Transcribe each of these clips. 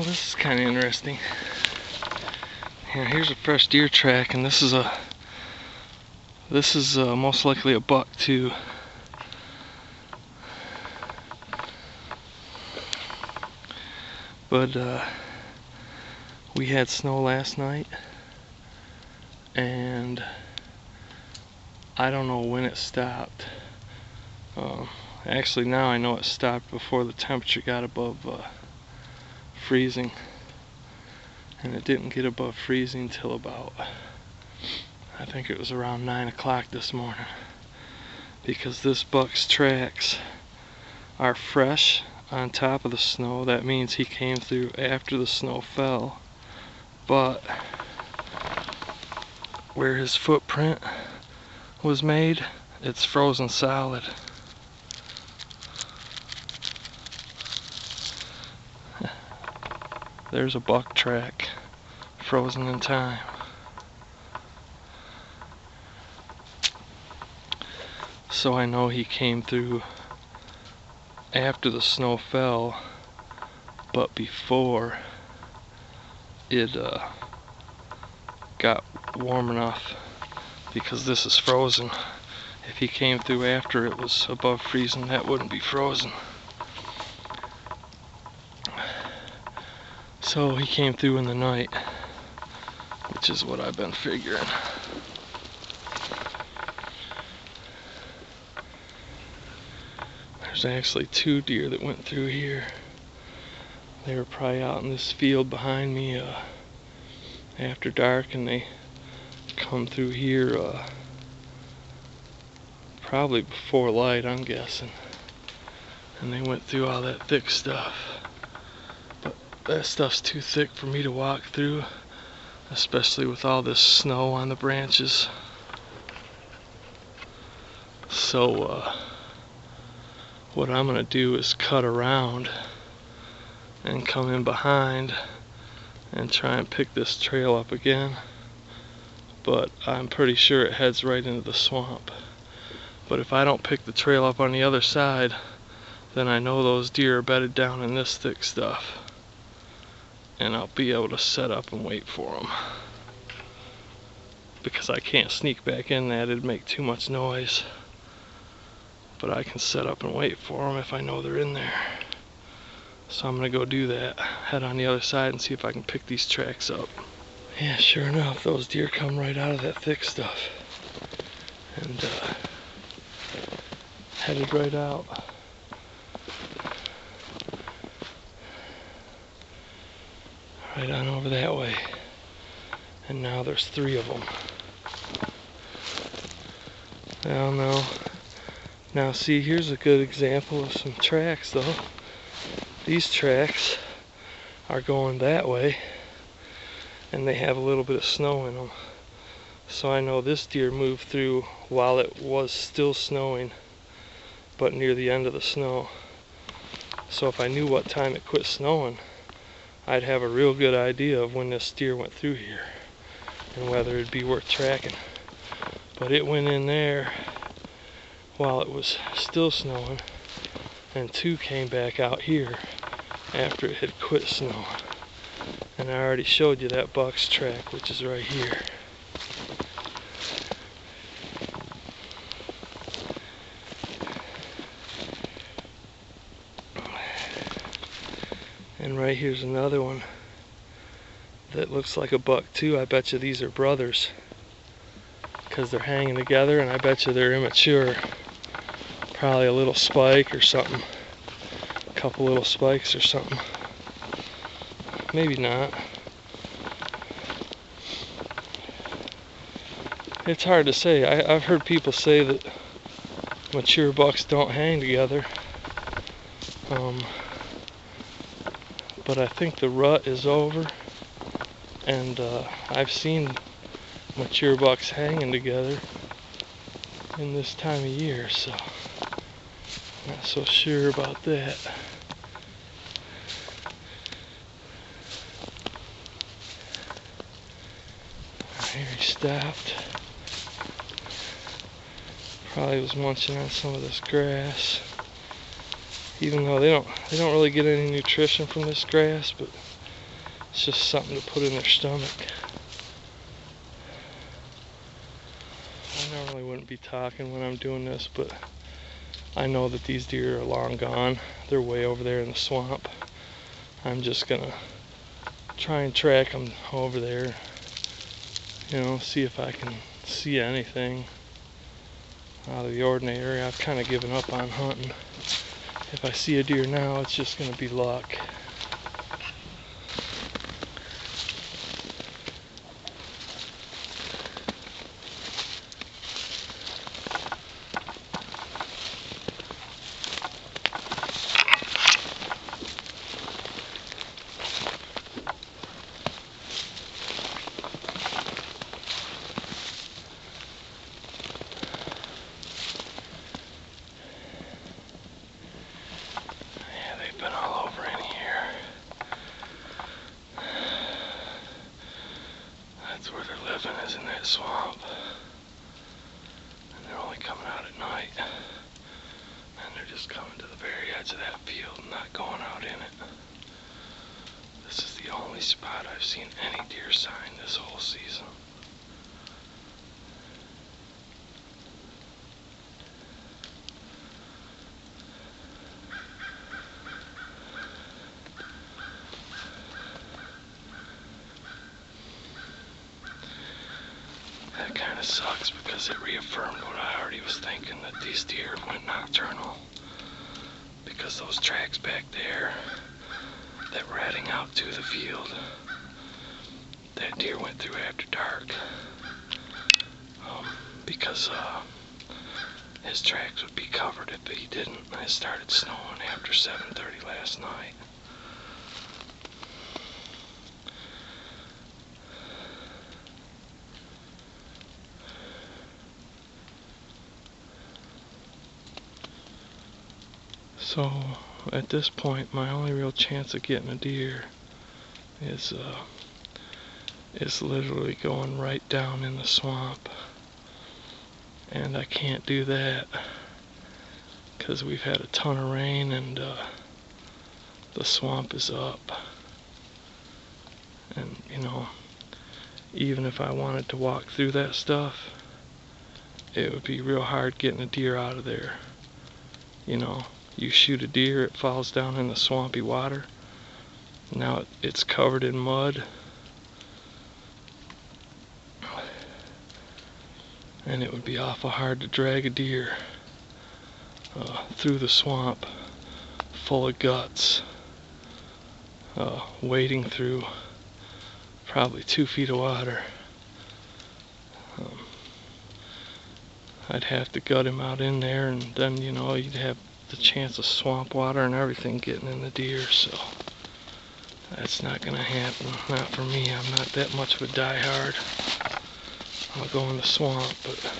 Well, this is kind of interesting. Here, here's a fresh deer track, and this is most likely a buck too. But we had snow last night, and I don't know when it stopped. Actually, now I know it stopped before the temperature got above freezing, and it didn't get above freezing till about, I think it was around 9 o'clock this morning, because this buck's tracks are fresh on top of the snow. That means he came through after the snow fell, but where his footprint was made, it's frozen solid. There's a buck track frozen in time. So I know he came through after the snow fell, but before it got warm enough, because this is frozen. If he came through after it was above freezing, that wouldn't be frozen. So he came through in the night, which is what I've been figuring. There's actually 2 deer that went through here. They were probably out in this field behind me after dark, and they come through here probably before light, I'm guessing. And they went through all that thick stuff. But that stuff's too thick for me to walk through, especially with all this snow on the branches. So what I'm gonna do is cut around and come in behind and try and pick this trail up again. But I'm pretty sure it heads right into the swamp. But if I don't pick the trail up on the other side, then I know those deer are bedded down in this thick stuff, and I'll be able to set up and wait for them, because I can't sneak back in that. It'd make too much noise. But I can set up and wait for them if I know they're in there. So I'm gonna go do that, head on the other side and see if I can pick these tracks up. Yeah, sure enough, those deer come right out of that thick stuff and headed right out. Right on over that way. And now there's 3 of them. Well, no. Now see, here's a good example of some tracks though. These tracks are going that way, and they have a little bit of snow in them. So I know this deer moved through while it was still snowing, but near the end of the snow. So if I knew what time it quit snowing, I'd have a real good idea of when this deer went through here and whether it'd be worth tracking. But it went in there while it was still snowing, and 2 came back out here after it had quit snowing. And I already showed you that buck's track, which is right here. And right here's another one that looks like a buck too. I bet you these are brothers, because they're hanging together, and I bet you they're immature. Probably a little spike or something. A couple little spikes or something. Maybe not. It's hard to say. I've heard people say that mature bucks don't hang together. But I think the rut is over, and I've seen mature bucks hanging together in this time of year, so not so sure about that. Here he stopped. Probably was munching on some of this grass. Even though they don't really get any nutrition from this grass, but It's just something to put in their stomach. I normally wouldn't be talking when I'm doing this, but I know that these deer are long gone. They're way over there in the swamp. I'm just gonna try and track them over there, you know, see if I can see anything out of the ordinary. I've kind of given up on hunting. If I see a deer now, it's just gonna be luck. Been all over in here. That's where they're living, is in that swamp. And they're only coming out at night. And they're just coming to the very edge of that field and not going out in it. This is the only spot I've seen any deer sign this whole season. That kind of sucks because it reaffirmed what I already was thinking, that these deer went nocturnal. Because those tracks back there that were heading out to the field, that deer went through after dark. Because his tracks would be covered if he didn't. It started snowing after 7:30 last night. So at this point, my only real chance of getting a deer is literally going right down in the swamp, and I can't do that because we've had a ton of rain and the swamp is up. And you know, even if I wanted to walk through that stuff, it would be real hard getting a deer out of there. You know, you shoot a deer, it falls down in the swampy water. Now it's covered in mud. And it would be awful hard to drag a deer through the swamp full of guts, wading through probably 2 feet of water. I'd have to gut him out in there, and then, you know, you'd have the chance of swamp water and everything getting in the deer, so that's not gonna happen. Not for me. I'm not that much of a diehard. I'll go in the swamp, but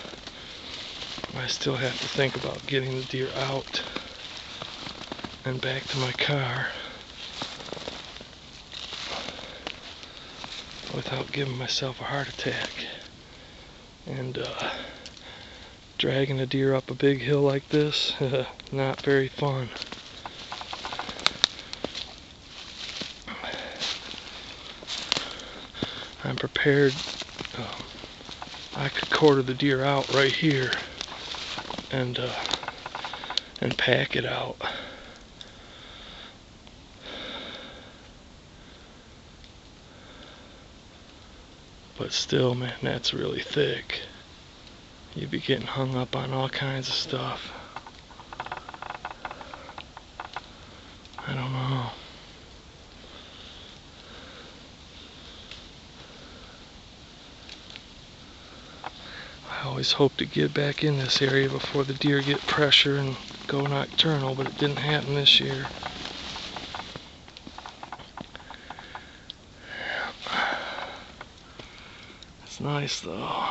I still have to think about getting the deer out and back to my car without giving myself a heart attack. And dragging a deer up a big hill like this, not very fun. I'm prepared. I could quarter the deer out right here and pack it out. But still, man, that's really thick. You'd be getting hung up on all kinds of stuff. I don't know. I always hope to get back in this area before the deer get pressure and go nocturnal, but it didn't happen this year. It's nice though.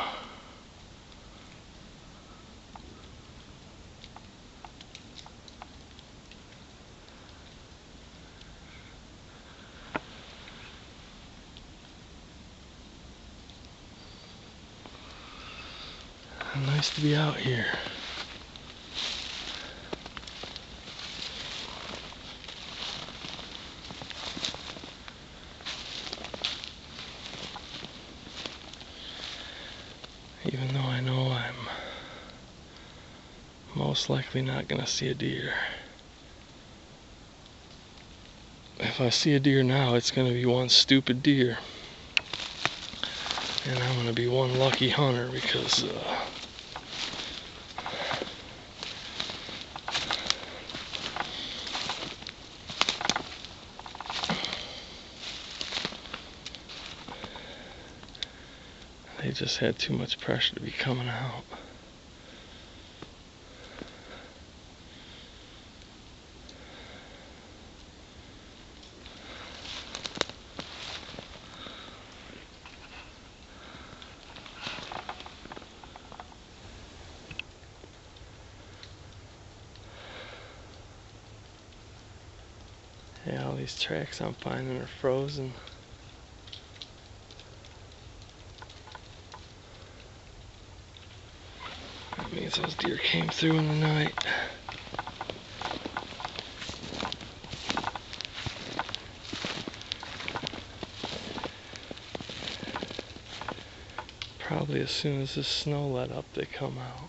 Nice to be out here. even though I know I'm most likely not gonna see a deer. If I see a deer now, it's gonna be one stupid deer. And I'm gonna be one lucky hunter because they just had too much pressure to be coming out. Yeah, all these tracks I'm finding are frozen. That means those deer came through in the night. Probably as soon as the snow let up, they come out.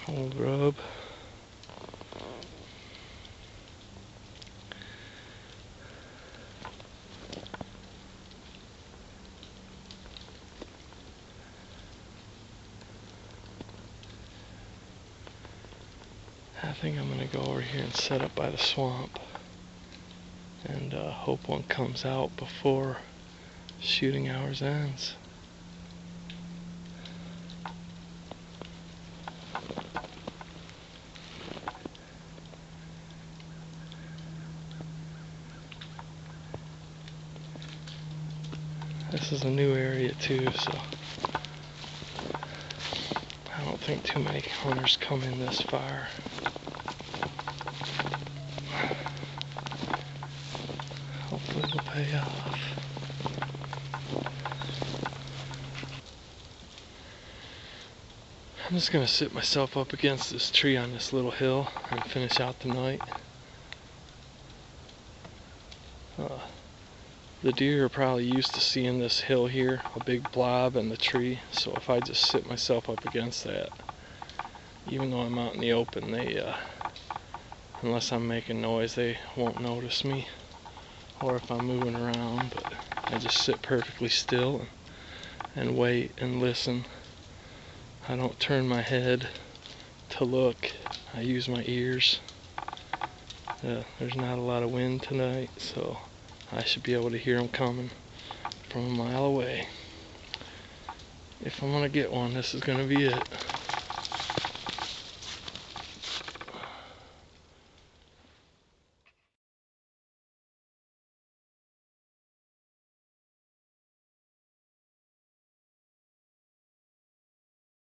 Old rub. I think I'm gonna go over here and set up by the swamp and hope one comes out before shooting hours ends. This is a new area too, so I don't think too many hunters come in this far. Hopefully it'll pay off. I'm just gonna sit myself up against this tree on this little hill and finish out the night. The deer are probably used to seeing this hill here, a big blob and the tree, so if I just sit myself up against that, even though I'm out in the open, they, unless I'm making noise, they won't notice me, or if I'm moving around, but I just sit perfectly still and wait and listen. I don't turn my head to look, I use my ears. There's not a lot of wind tonight, so I should be able to hear them coming from a mile away. If I'm gonna get one, this is gonna be it.